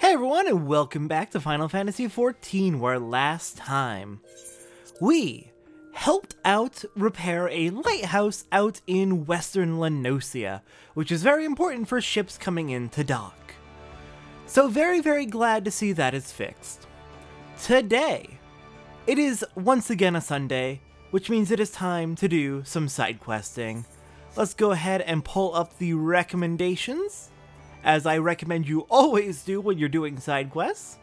Hey everyone, and welcome back to Final Fantasy XIV, where last time we helped out repair a lighthouse out in Western La Noscea, which is very important for ships coming into dock. So very glad to see that is fixed. Today, it is once again a Sunday, which means it is time to do some side questing. Let's go ahead and pull up the recommendations, as I recommend you always do when you're doing side quests.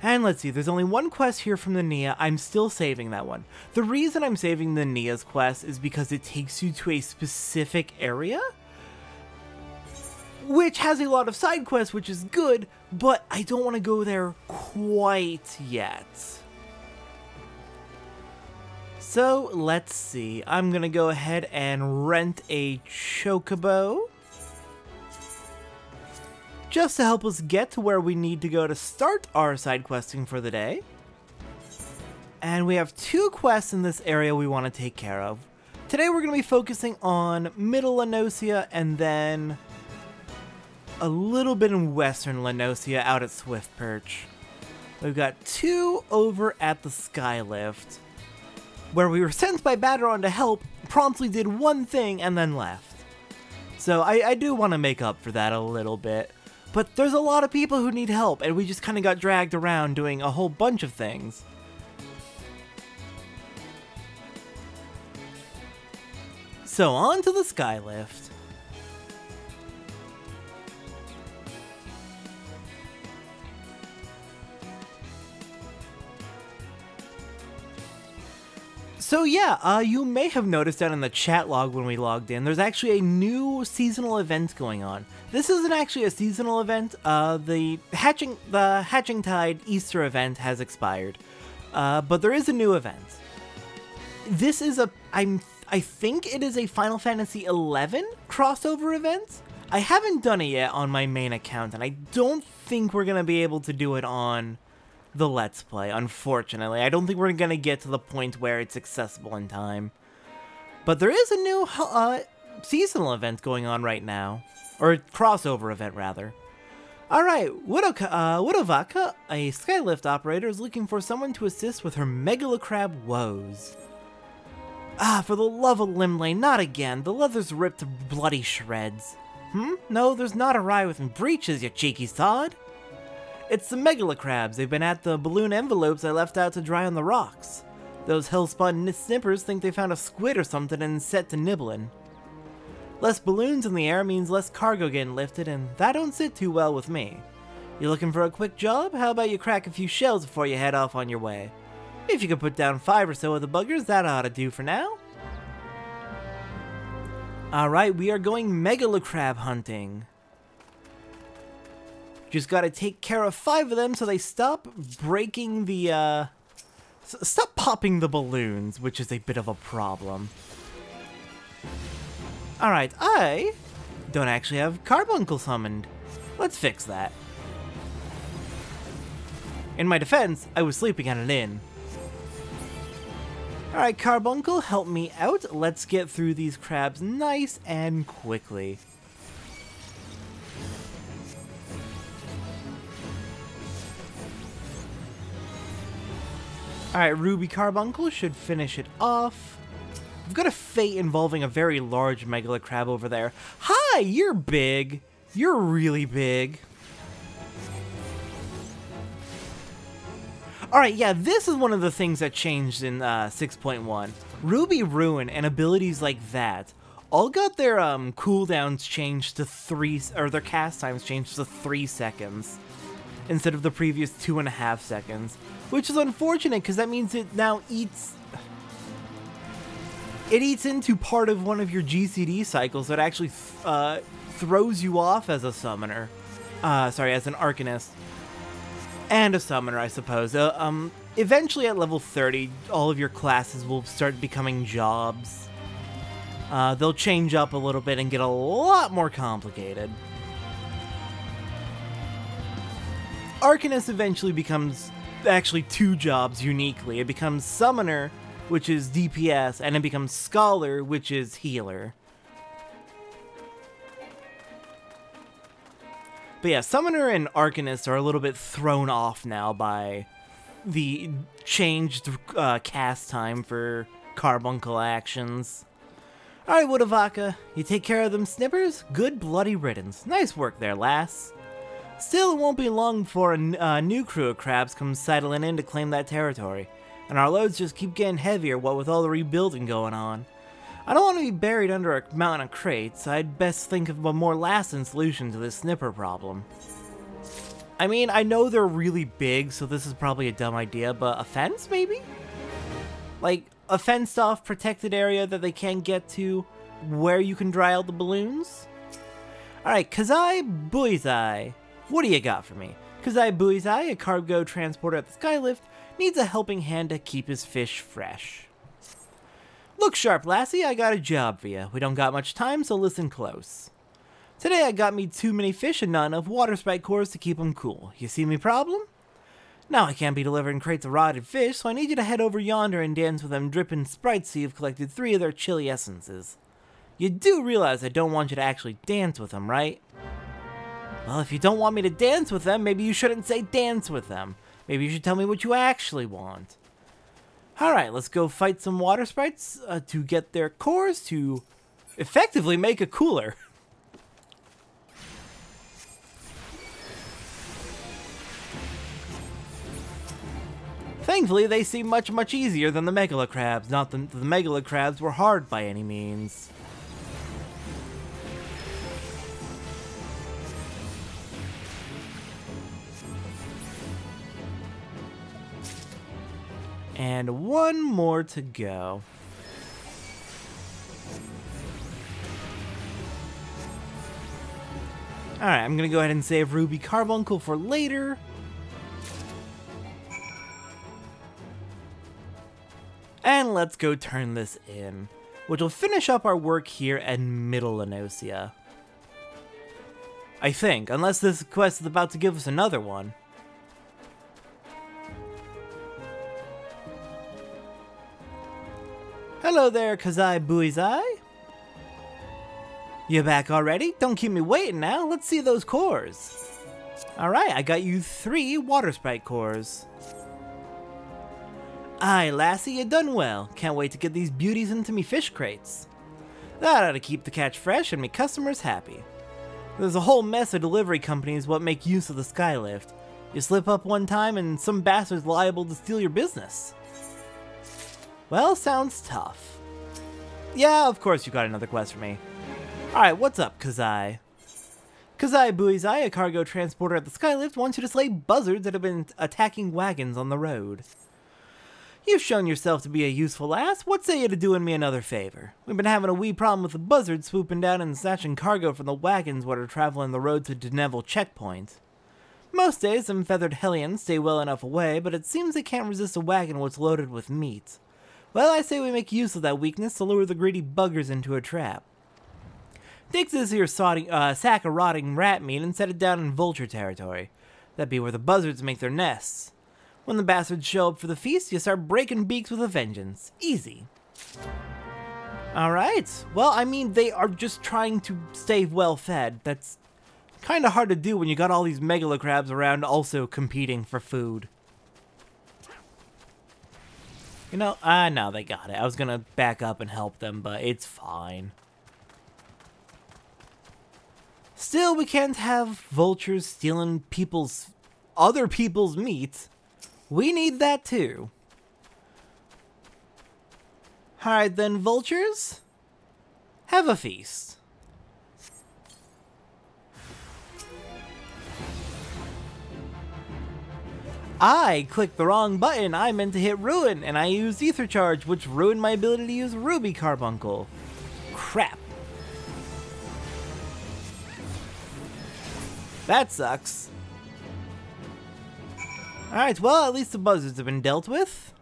And let's see, there's only one quest here from the Nia. I'm still saving that one. The reason I'm saving the Nia's quest is because it takes you to a specific area, which has a lot of side quests, which is good, but I don't want to go there quite yet. So let's see, I'm gonna go ahead and rent a chocobo, just to help us get to where we need to go to start our side questing for the day. And we have two quests in this area we want to take care of. Today we're going to be focusing on Middle La Noscea and then a little bit in Western La Noscea out at Swift Perch. We've got two over at the Skylift, where we were sent by Baderon to help, promptly did one thing and then left. So I do want to make up for that a little bit. But there's a lot of people who need help, and we just kind of got dragged around doing a whole bunch of things. So on to the Skylift. So yeah, you may have noticed that in the chat log when we logged in, there's actually a new seasonal event going on. This isn't actually a seasonal event. The Hatching Tide Easter event has expired, but there is a new event. This is I think it is a Final Fantasy XI crossover event. I haven't done it yet on my main account, and I don't think we're gonna be able to do it on the Let's Play, unfortunately. I don't think we're gonna get to the point where it's accessible in time. But there is a new seasonal event going on right now. Or crossover event, rather. Alright, Widowvaka, a Skylift operator, is looking for someone to assist with her Megalocrab woes. Ah, for the love of Limlane, not again. The leather's ripped to bloody shreds. No, there's not a rye with breeches, you cheeky sod. It's the Megalocrabs. They've been at the balloon envelopes I left out to dry on the rocks. Those hellspawn snippers think they found a squid or something and set to nibbling. Less balloons in the air means less cargo getting lifted, and that don't sit too well with me. You looking for a quick job? How about you crack a few shells before you head off on your way? If you could put down 5 or so of the buggers, that ought to do for now. Alright, we are going Megalocrab hunting. Just gotta take care of 5 of them so they stop breaking the, stop popping the balloons, which is a bit of a problem. Alright, I don't actually have Carbuncle summoned. Let's fix that. In my defense, I was sleeping at an inn. Alright, Carbuncle, help me out. Let's get through these crabs nice and quickly. Alright, Ruby Carbuncle should finish it off. We've got a fate involving a very large Megalocrab over there. Hi, you're big. You're really big. Alright, yeah, this is one of the things that changed in 6.1. Ruby Ruin and abilities like that all got their cooldowns changed to 3, or their cast times changed to 3 seconds instead of the previous 2.5 seconds, which is unfortunate because that means it now eats into part of one of your GCD cycles that actually throws you off as a summoner. Sorry, as an Arcanist. And a summoner, I suppose. Eventually at level 30, all of your classes will start becoming jobs. They'll change up a little bit and get a lot more complicated. Arcanist eventually becomes actually 2 jobs uniquely. It becomes Summoner, which is DPS, and it becomes Scholar, which is Healer. But yeah, Summoner and Arcanist are a little bit thrown off now by the changed cast time for Carbuncle actions. Alright, Woodavaka, you take care of them snippers? Good bloody riddance. Nice work there, lass. Still, it won't be long before a new crew of crabs comes sidling in to claim that territory, and our loads just keep getting heavier, what with all the rebuilding going on. I don't want to be buried under a mountain of crates. I'd best think of a more lasting solution to this snipper problem. I mean, I know they're really big, so this is probably a dumb idea, but a fence, maybe? Like, a fenced-off protected area that they can't get to, where you can dry out the balloons? Alright, Kazai Buizai, what do you got for me? Kazai Buizai, a cargo transporter at the Skylift, needs a helping hand to keep his fish fresh. Look sharp, lassie, I got a job for you. We don't got much time, so listen close. Today I got me too many fish and not enough water sprite cores to keep them cool. You see me problem? Now I can't be delivering crates of rotted fish, so I need you to head over yonder and dance with them dripping sprites so you've collected 3 of their chili essences. You do realize I don't want you to actually dance with them, right? Well, if you don't want me to dance with them, maybe you shouldn't say dance with them. Maybe you should tell me what you actually want. Alright, let's go fight some water sprites to get their cores to effectively make a cooler. Thankfully, they seem much, much easier than the Megalocrabs. Not that the Megalocrabs were hard by any means. And one more to go. Alright, I'm gonna go ahead and save Ruby Carbuncle for later. And let's go turn this in, which will finish up our work here at Middle La Noscea. I think, unless this quest is about to give us another one. Hello there, Kazai Buizai. You back already? Don't keep me waiting now. Let's see those cores. Alright, I got you 3 water sprite cores. Aye, lassie, you done well. Can't wait to get these beauties into me fish crates. That ought to keep the catch fresh and me customers happy. There's a whole mess of delivery companies what make use of the Skylift. You slip up one time and some bastard's liable to steal your business. Well, sounds tough. Yeah, of course you got another quest for me. Alright, what's up, Kazai? Kazai Buizai, a cargo transporter at the Skylift, wants you to slay buzzards that have been attacking wagons on the road. You've shown yourself to be a useful lass. What say you to doing me another favor? We've been having a wee problem with the buzzards swooping down and snatching cargo from the wagons that are traveling the road to Deneville checkpoint. Most days, them feathered hellions stay well enough away, but it seems they can't resist a wagon what's loaded with meat. Well, I say we make use of that weakness to lure the greedy buggers into a trap. Take this here sack of rotting rat meat and set it down in vulture territory. That'd be where the buzzards make their nests. When the bastards show up for the feast, you start breaking beaks with a vengeance. Easy. Alright, well, I mean, they are just trying to stay well fed. That's kind of hard to do when you got all these megalocrabs around also competing for food. You know, no, they got it. I was gonna back up and help them, but it's fine. Still, we can't have vultures stealing other people's meat. We need that too. Alright then, vultures. Have a feast. I clicked the wrong button. I meant to hit ruin, and I used Ether Charge, which ruined my ability to use Ruby Carbuncle. Crap. That sucks. Alright, well, at least the buzzards have been dealt with.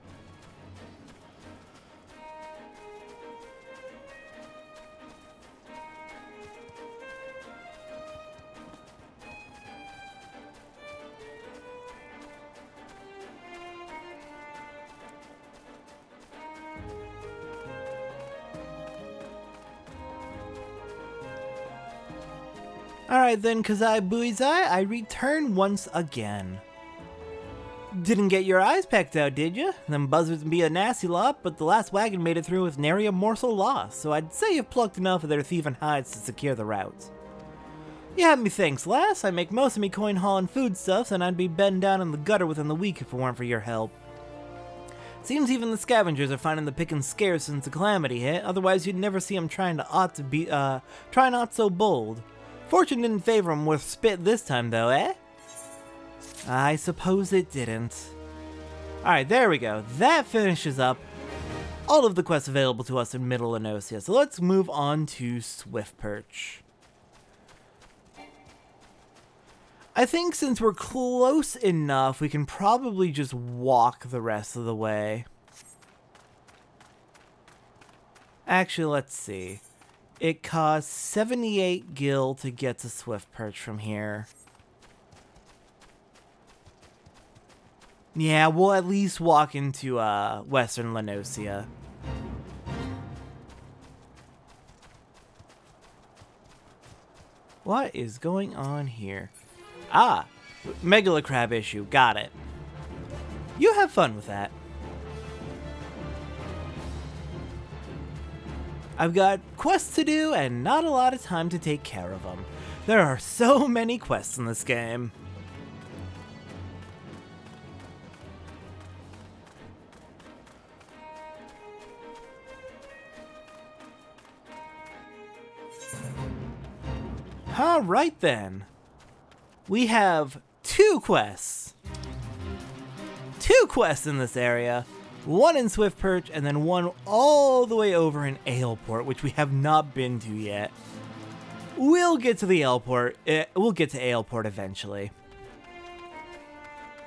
Alright then, Kazai Buizai, I return once again. Didn't get your eyes pecked out, did you? Them buzzards can be a nasty lot, but the last wagon made it through with nary a morsel lost, so I'd say you've plucked enough of their thieving hides to secure the route. You have me thanks, lass. I make most of me coin hauling foodstuffs, and I'd be bedding down in the gutter within the week if it weren't for your help. Seems even the scavengers are finding the picking scarce since the calamity hit, otherwise you'd never see 'em try not so bold. Fortune didn't favor 'em with spit this time though, eh? I suppose it didn't. Alright, there we go. That finishes up all of the quests available to us in Middle La Noscea. So let's move on to Swiftperch. I think since we're close enough, we can probably just walk the rest of the way. Actually, let's see. It costs 78 gil to get to Swiftperch from here. Yeah, we'll at least walk into Western La Noscea. What is going on here? Ah, Megalocrab issue. Got it. You have fun with that. I've got quests to do and not a lot of time to take care of them. There are so many quests in this game. Alright then. We have two quests. Two quests in this area. One in Swiftperch and then one all the way over in Aleport, which we have not been to yet. We'll get to the Aleport. We'll get to Aleport eventually.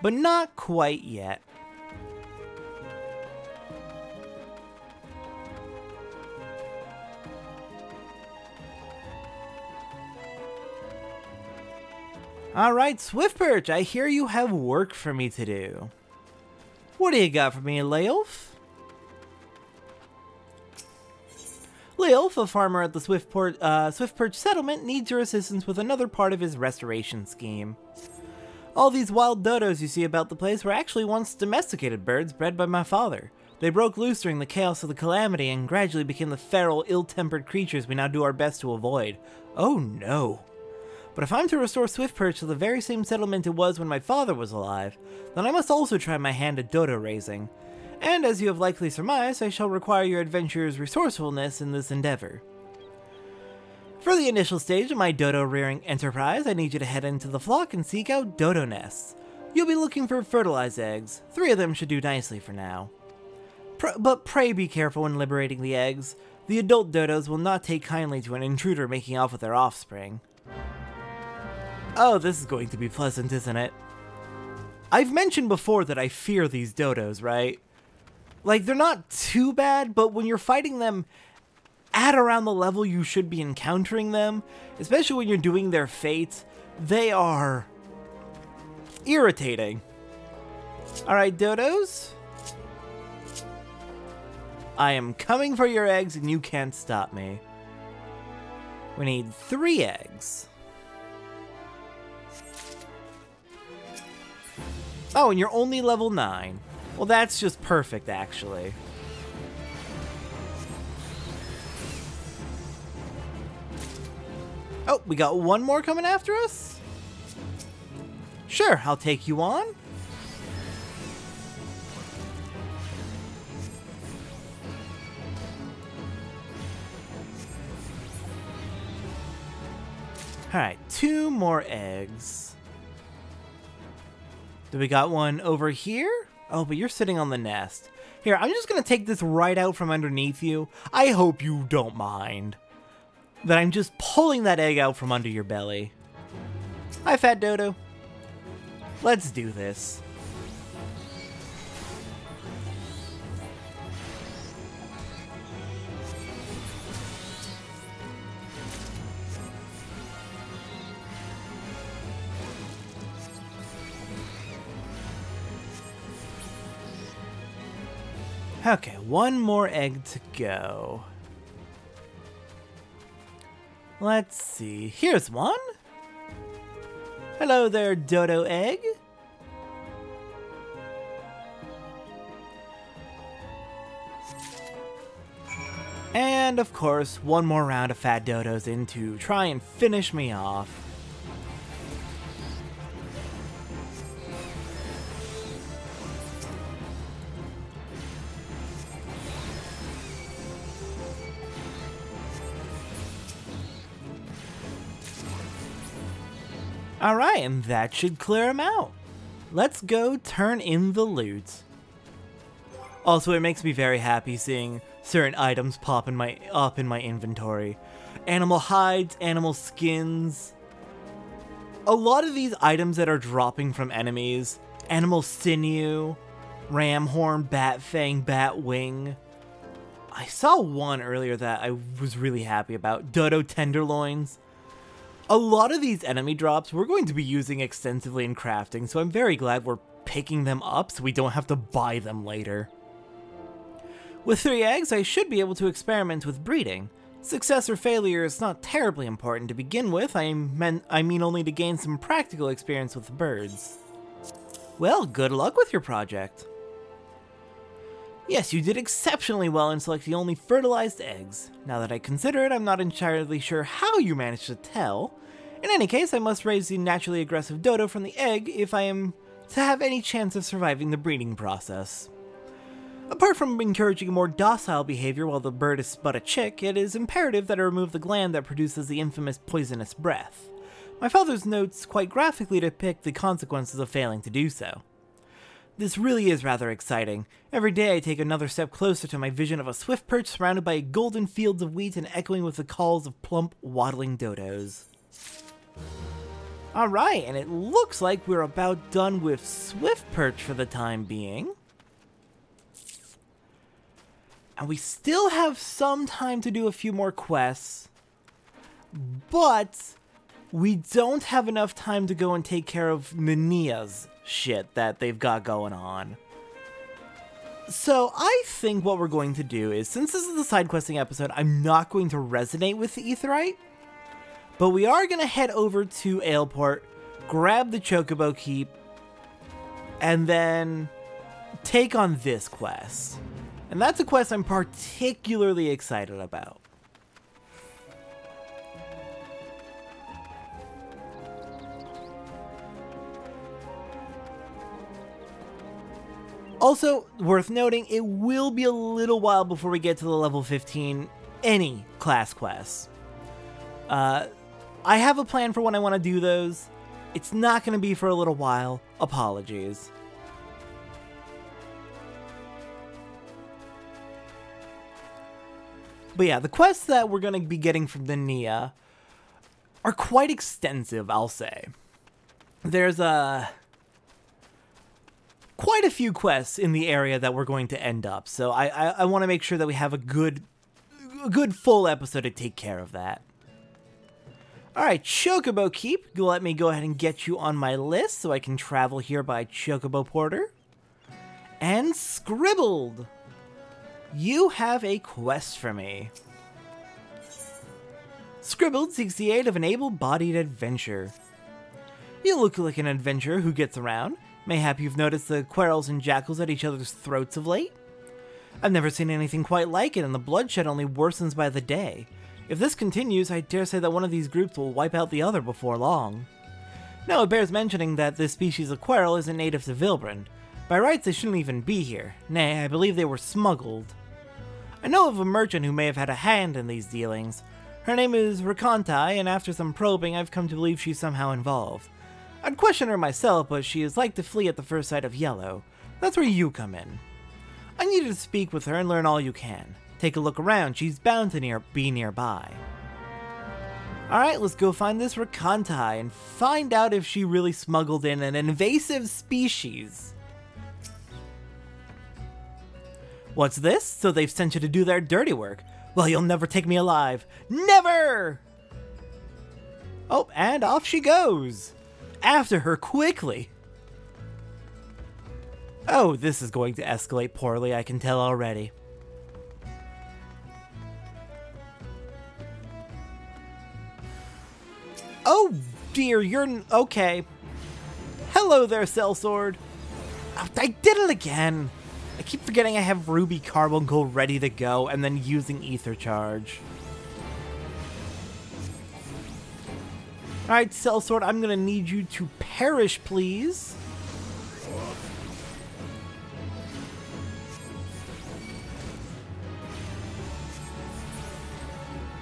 But not quite yet. Alright, Swiftperch, I hear you have work for me to do. What do you got for me, Leolf? Leolf, a farmer at the Swiftperch settlement, needs your assistance with another part of his restoration scheme. All these wild dodos you see about the place were actually once domesticated birds bred by my father. They broke loose during the chaos of the calamity and gradually became the feral, ill-tempered creatures we now do our best to avoid. Oh no. But if I'm to restore Swiftperch to the very same settlement it was when my father was alive, then I must also try my hand at dodo raising. And as you have likely surmised, I shall require your adventurer's resourcefulness in this endeavor. For the initial stage of my dodo rearing enterprise, I need you to head into the flock and seek out dodo nests. You'll be looking for fertilized eggs. 3 of them should do nicely for now. But pray be careful when liberating the eggs. The adult dodos will not take kindly to an intruder making off with their offspring. Oh, this is going to be pleasant, isn't it? I've mentioned before that I fear these dodos, right? Like, they're not too bad, but when you're fighting them at around the level you should be encountering them, especially when you're doing their fate, they are irritating. Alright, dodos. I am coming for your eggs and you can't stop me. We need 3 eggs. Oh, and you're only level 9. Well, that's just perfect, actually. Oh, we got one more coming after us? Sure, I'll take you on. Alright, 2 more eggs. Do we got one over here? Oh, but you're sitting on the nest. Here, I'm just gonna take this right out from underneath you. I hope you don't mind that I'm just pulling that egg out from under your belly. Hi, Fat Dodo. Let's do this. Okay, one more egg to go. Let's see. Here's one. Hello there, Dodo Egg. And of course, one more round of fat dodos in to try and finish me off. Alright, and that should clear him out. Let's go turn in the loot. Also, it makes me very happy seeing certain items pop up in my inventory. Animal hides, animal skins. A lot of these items that are dropping from enemies, animal sinew, ram horn, bat fang, bat wing. I saw one earlier that I was really happy about, dodo tenderloins. A lot of these enemy drops we're going to be using extensively in crafting, so I'm very glad we're picking them up so we don't have to buy them later. With 3 eggs, I should be able to experiment with breeding. Success or failure is not terribly important to begin with, I mean only to gain some practical experience with birds. Well, good luck with your project. Yes, you did exceptionally well in selecting only fertilized eggs. Now that I consider it, I'm not entirely sure how you managed to tell. In any case, I must raise the naturally aggressive dodo from the egg if I am to have any chance of surviving the breeding process. Apart from encouraging a more docile behavior while the bird is but a chick, it is imperative that I remove the gland that produces the infamous poisonous breath. My father's notes quite graphically depict the consequences of failing to do so. This really is rather exciting. Every day I take another step closer to my vision of a swift perch surrounded by golden fields of wheat and echoing with the calls of plump, waddling dodos. Alright, and it looks like we're about done with swift perch for the time being. And we still have some time to do a few more quests, but we don't have enough time to go and take care of Nania's shit that they've got going on. So I think what we're going to do is, since this is the side questing episode, I'm not going to resonate with the Aetheryte, but we are going to head over to Aleport, grab the Chocobo Keep, and then take on this quest. And that's a quest I'm particularly excited about. Also, worth noting, it will be a little while before we get to the level 15 any class quests. I have a plan for when I want to do those. It's not going to be for a little while. Apologies. But yeah, the quests that we're going to be getting from the Nia are quite extensive, I'll say. There's quite a few quests in the area that we're going to end up, so I want to make sure that we have a good full episode to take care of that. Alright, Chocobo Keep, let me go ahead and get you on my list so I can travel here by Chocobo Porter. And Scribbled! You have a quest for me. Scribbled seeks the aid of an able-bodied adventurer. You look like an adventurer who gets around. Mayhap you've noticed the Coeurls and jackals at each other's throats of late? I've never seen anything quite like it, and the bloodshed only worsens by the day. If this continues, I dare say that one of these groups will wipe out the other before long. Now, it bears mentioning that this species of Coeurl isn't native to Vilbrand. By rights, they shouldn't even be here. Nay, I believe they were smuggled. I know of a merchant who may have had a hand in these dealings. Her name is Rakantai, and after some probing, I've come to believe she's somehow involved. I'd question her myself, but she is like to flee at the first sight of yellow. That's where you come in. I need you to speak with her and learn all you can. Take a look around, she's bound to be nearby. Alright, let's go find this Rakantai and find out if she really smuggled in an invasive species. What's this? So they've sent you to do their dirty work. Well, you'll never take me alive. Never! Oh, and off she goes. After her quickly. Oh, this is going to escalate poorly, I can tell already. Oh dear, you're okay. Hello there, Sellsword. Oh, I did it again. I keep forgetting I have Ruby Carbuncle ready to go and then using Ether Charge. Alright, Sellsword, I'm gonna need you to perish, please.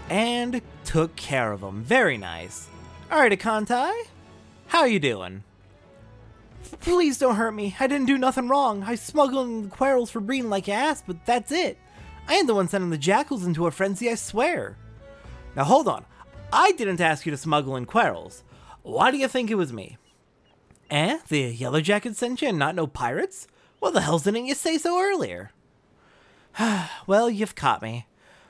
And took care of him. Very nice. Alright, Akantai. How you doing? Please don't hurt me. I didn't do nothing wrong. I smuggled in the Coeurls for breeding like you asked, but that's it. I ain't the one sending the jackals into a frenzy, I swear. Now hold on. I didn't ask you to smuggle in Coeurls. Why do you think it was me? Eh? The Yellow Jacket sent you and not no pirates? What the hell didn't you say so earlier? Well, you've caught me.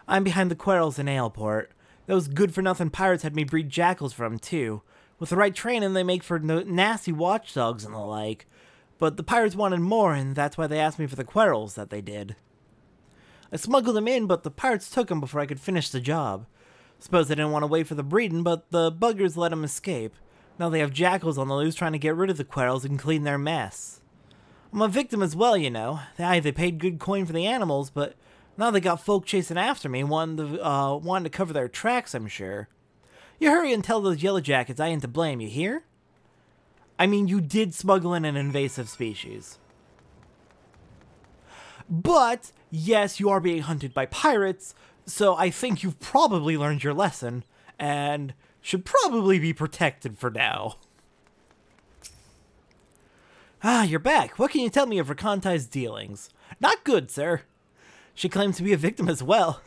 I'm behind the Coeurls in Aleport. Those good-for-nothing pirates had me breed jackals for them, too. With the right training, they make for nasty watchdogs and the like. But the pirates wanted more, and that's why they asked me for the Coeurls that they did. I smuggled them in, but the pirates took them before I could finish the job. Suppose they didn't want to wait for the breeding, but the buggers let them escape. Now they have jackals on the loose trying to get rid of the Coeurls and clean their mess. I'm a victim as well, you know. They paid good coin for the animals, but now they got folk chasing after me, wanting to cover their tracks, I'm sure. You hurry and tell those Yellow Jackets I ain't to blame, you hear? I mean, you did smuggle in an invasive species. But, yes, you are being hunted by pirates, so I think you've probably learned your lesson, and should probably be protected for now. Ah, you're back. What can you tell me of Rakantai's dealings? Not good, sir. She claims to be a victim as well.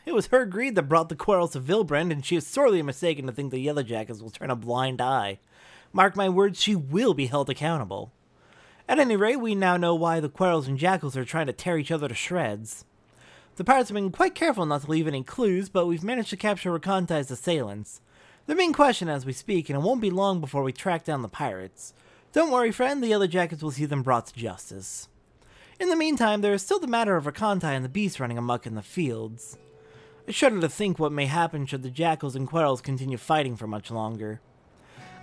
It was her greed that brought the Coeurls to Vilbrand, and she is sorely mistaken to think the Yellow Jackets will turn a blind eye. Mark my words, she will be held accountable. At any rate, we now know why the Coeurls and jackals are trying to tear each other to shreds. The pirates have been quite careful not to leave any clues, but we've managed to capture Rakantai's assailants. They're being questioned as we speak, and it won't be long before we track down the pirates. Don't worry, friend, the Yellow Jackets will see them brought to justice. In the meantime, there is still the matter of Rakantai and the beasts running amok in the fields. I shudder to think what may happen should the jackals and Coeurls continue fighting for much longer.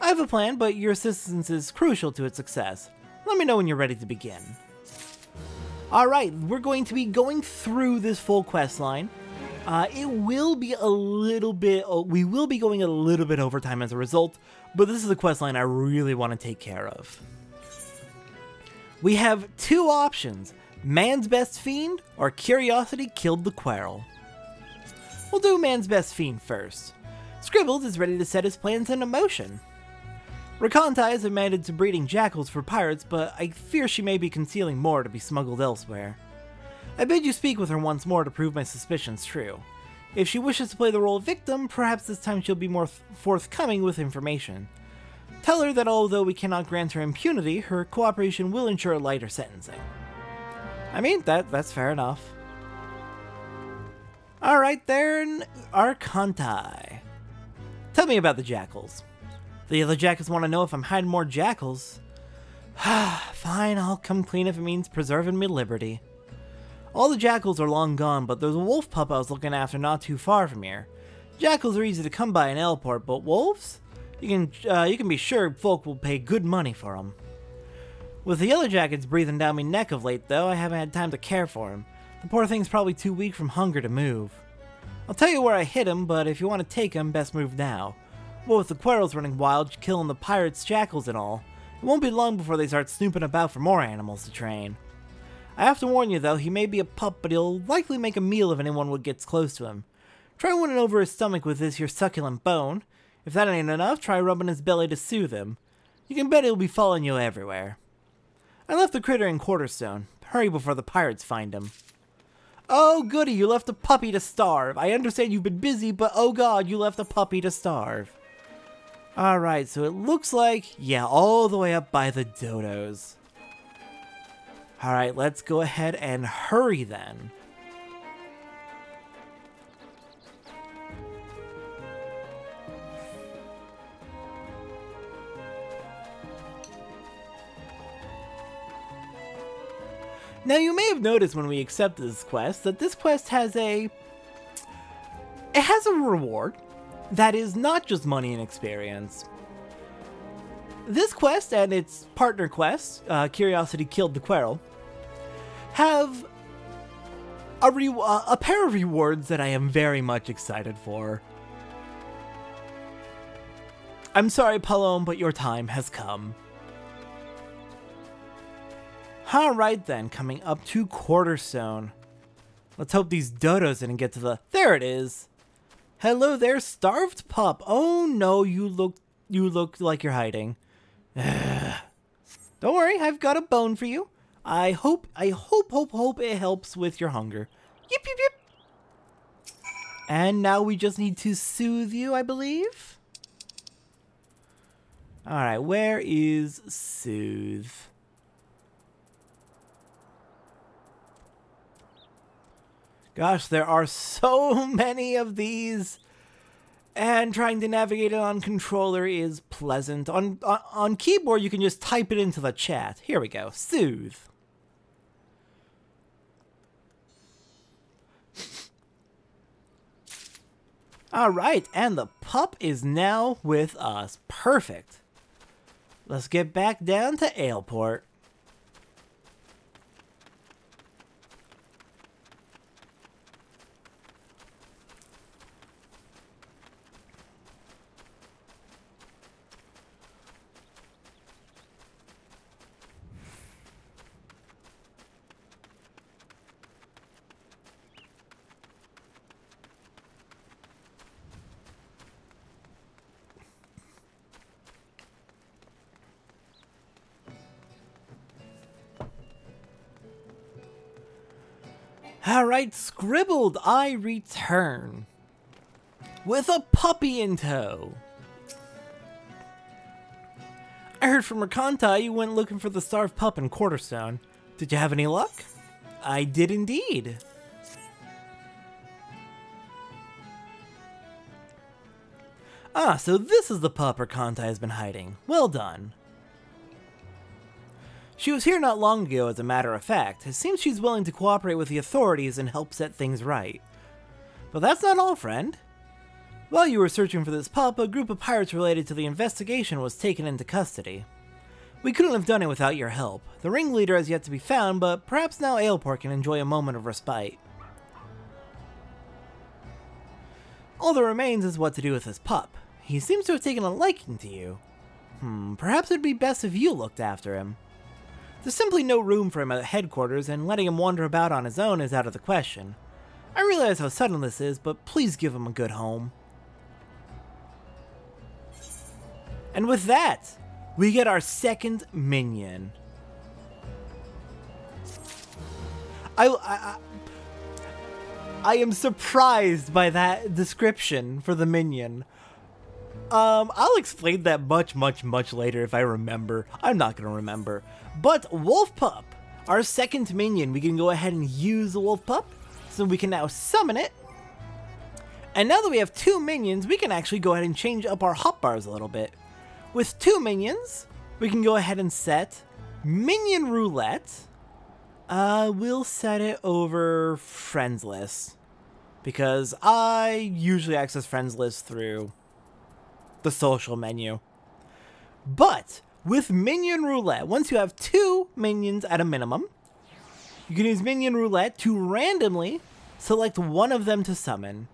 I have a plan, but your assistance is crucial to its success. Let me know when you're ready to begin. Alright, we're going to be going through this full quest line. It will be a little bit, we will be going a little bit over time as a result, but this is a quest line I really want to take care of. We have two options, Man's Best Fiend or Curiosity Killed the Coeurl. We'll do Man's Best Fiend first. Scribbled is ready to set his plans into motion. Rakantai has admitted to breeding jackals for pirates, but I fear she may be concealing more to be smuggled elsewhere. I bid you speak with her once more to prove my suspicions true. If she wishes to play the role of victim, perhaps this time she'll be more forthcoming with information. Tell her that although we cannot grant her impunity, her cooperation will ensure a lighter sentencing. I mean, that's fair enough. Alright then, Rakantai. Tell me about the jackals. The Yellow Jackets want to know if I'm hiding more jackals. Fine, I'll come clean if it means preserving me liberty. All the jackals are long gone, but there's a wolf pup I was looking after not too far from here. Jackals are easy to come by in Aleport, but wolves? You can be sure folk will pay good money for them. With the Yellow Jackets breathing down me neck of late, though, I haven't had time to care for him. The poor thing's probably too weak from hunger to move. I'll tell you where I hid him, but if you want to take him, best move now. Well, with the Coeurls running wild, killing the pirates, jackals and all, it won't be long before they start snooping about for more animals to train. I have to warn you, though, he may be a pup, but he'll likely make a meal of anyone who gets close to him. Try winning over his stomach with this your succulent bone. If that ain't enough, try rubbing his belly to soothe him. You can bet he'll be following you everywhere. I left the critter in Quarterstone. Hurry before the pirates find him. Oh goody, you left a puppy to starve. I understand you've been busy, but oh god, you left a puppy to starve. Alright, so it looks like, yeah, all the way up by the dodos. Alright, let's go ahead and hurry then. Now you may have noticed when we accepted this quest that this quest has a reward that is not just money and experience. This quest and its partner quest, Curiosity Killed the Coeurl, have a pair of rewards that I am very much excited for. I'm sorry, Palom, but your time has come. Alright then, coming up to Quarterstone. Let's hope these dodos didn't get to the... There it is! Hello there, starved pup! Oh no, you look like you're hiding. Don't worry, I've got a bone for you. I hope it helps with your hunger. Yip, yip, yip! And now we just need to soothe you, I believe? Alright, where is soothe? Gosh, there are so many of these, and trying to navigate it on controller is pleasant. On keyboard, you can just type it into the chat. Here we go. Soothe. Alright, and the pup is now with us. Perfect. Let's get back down to Aleport. Alright, Scribbled, I return. With a puppy in tow. I heard from Raconta you went looking for the starved pup in Quarterstone. Did you have any luck? I did indeed. Ah, so this is the pup Raconta has been hiding. Well done. She was here not long ago, as a matter of fact. It seems she's willing to cooperate with the authorities and help set things right. But that's not all, friend. While you were searching for this pup, a group of pirates related to the investigation was taken into custody. We couldn't have done it without your help. The ringleader has yet to be found, but perhaps now Aleport can enjoy a moment of respite. All that remains is what to do with this pup. He seems to have taken a liking to you. Perhaps it'd be best if you looked after him. There's simply no room for him at headquarters, and letting him wander about on his own is out of the question. I realize how sudden this is, but please give him a good home. And with that, we get our second minion. I am surprised by that description for the minion. I'll explain that much later if I remember. I'm not gonna remember. But Wolf Pup, our second minion, we can go ahead and use the Wolf Pup, so we can now summon it. And now that we have two minions, we can actually go ahead and change up our hotbars a little bit. With two minions, we can go ahead and set Minion Roulette. We'll set it over Friends List, because I usually access Friends List through the social menu. But with Minion Roulette, once you have two minions at a minimum, you can use Minion Roulette to randomly select one of them to summon.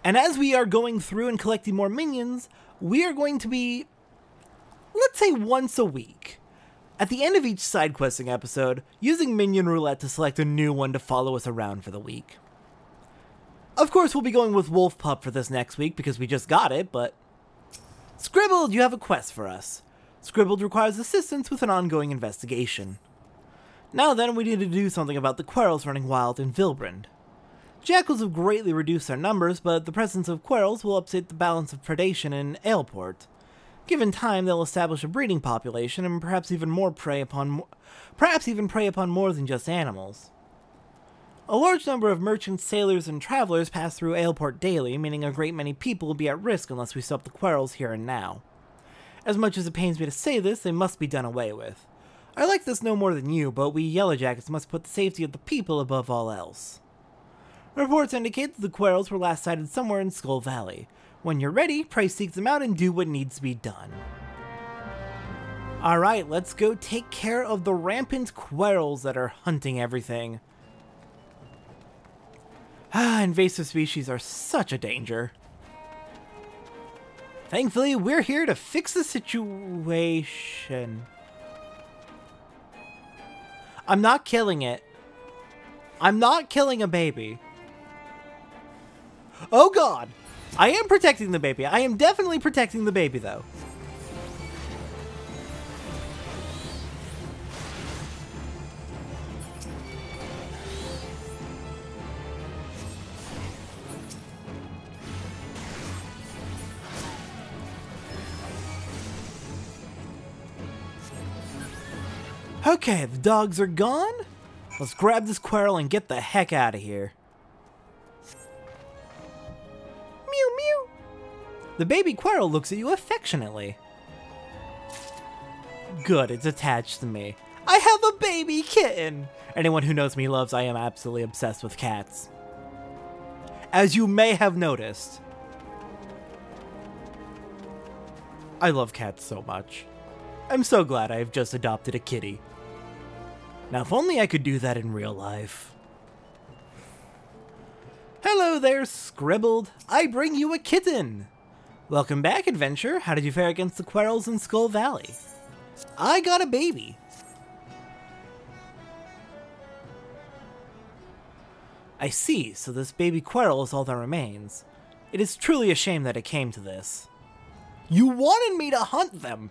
And as we are going through and collecting more minions, we are going to be, let's say, once a week, at the end of each side questing episode, using Minion Roulette to select a new one to follow us around for the week. Of course, we'll be going with Wolf Pup for this next week because we just got it, but... Scribbled, you have a quest for us. Scribbled requires assistance with an ongoing investigation. Now then, we need to do something about the Coeurls running wild in Vilbrand. Jackals have greatly reduced their numbers, but the presence of Coeurls will upset the balance of predation in Aleport. Given time, they'll establish a breeding population and perhaps even prey upon more than just animals. A large number of merchants, sailors, and travelers pass through Aleport daily, meaning a great many people will be at risk unless we stop the Coeurls here and now. As much as it pains me to say this, they must be done away with. I like this no more than you, but we Yellowjackets must put the safety of the people above all else. Reports indicate that the Coeurls were last sighted somewhere in Skull Valley. When you're ready, pray seek them out and do what needs to be done. Alright, let's go take care of the rampant Coeurls that are hunting everything. Invasive species are such a danger. Thankfully, we're here to fix the situation. I'm not killing it. I'm not killing a baby. Oh god! I am protecting the baby. I am definitely protecting the baby, though. Okay, the dogs are gone. Let's grab this Coeurl and get the heck out of here. Mew mew. The baby Coeurl looks at you affectionately. Good, it's attached to me. I have a baby kitten! Anyone who knows me loves I am absolutely obsessed with cats. As you may have noticed. I love cats so much. I'm so glad I have just adopted a kitty. Now if only I could do that in real life. Hello there, Scribbled. I bring you a kitten. Welcome back, adventure. How did you fare against the Coeurls in Skull Valley? I got a baby. I see, so this baby Coeurl is all that remains. It is truly a shame that it came to this. You wanted me to hunt them!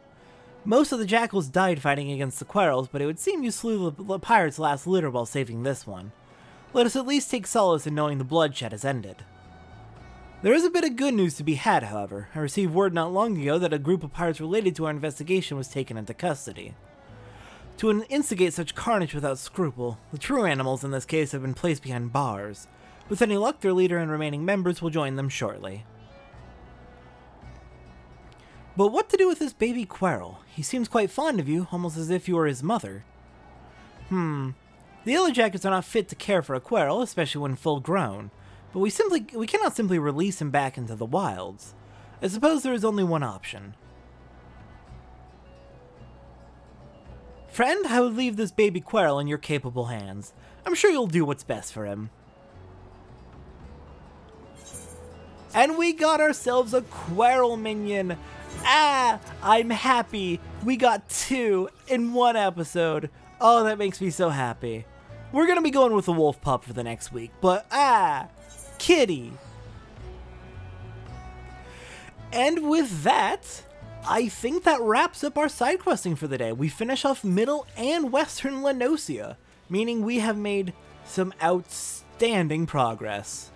Most of the jackals died fighting against the Coeurls, but it would seem you slew the pirate's last litter while saving this one. Let us at least take solace in knowing the bloodshed has ended. There is a bit of good news to be had, however. I received word not long ago that a group of pirates related to our investigation was taken into custody. To instigate such carnage without scruple, the true animals in this case have been placed behind bars. With any luck, their leader and remaining members will join them shortly. But what to do with this baby Coeurl? He seems quite fond of you, almost as if you were his mother. The Yellowjackets are not fit to care for a Coeurl, especially when full grown. But we cannot simply release him back into the wilds. I suppose there is only one option. Friend, I would leave this baby Coeurl in your capable hands. I'm sure you'll do what's best for him. And we got ourselves a Coeurl minion! Ah! I'm happy! We got 2 in 1 episode. Oh, that makes me so happy. We're gonna be going with the wolf pup for the next week, but kitty! And with that, I think that wraps up our side questing for the day. We finish off Middle and Western La Noscea, meaning we have made some outstanding progress.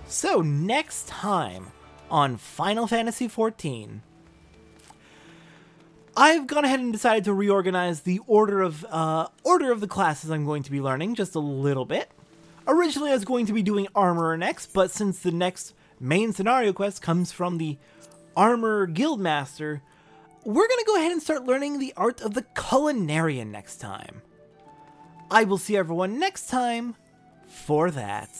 So next time on Final Fantasy XIV, I've gone ahead and decided to reorganize the order of the classes I'm going to be learning just a little bit. Originally I was going to be doing Armorer next, but since the next main scenario quest comes from the Armor Guildmaster, we're going to go ahead and start learning the art of the Culinarian next time. I will see everyone next time for that.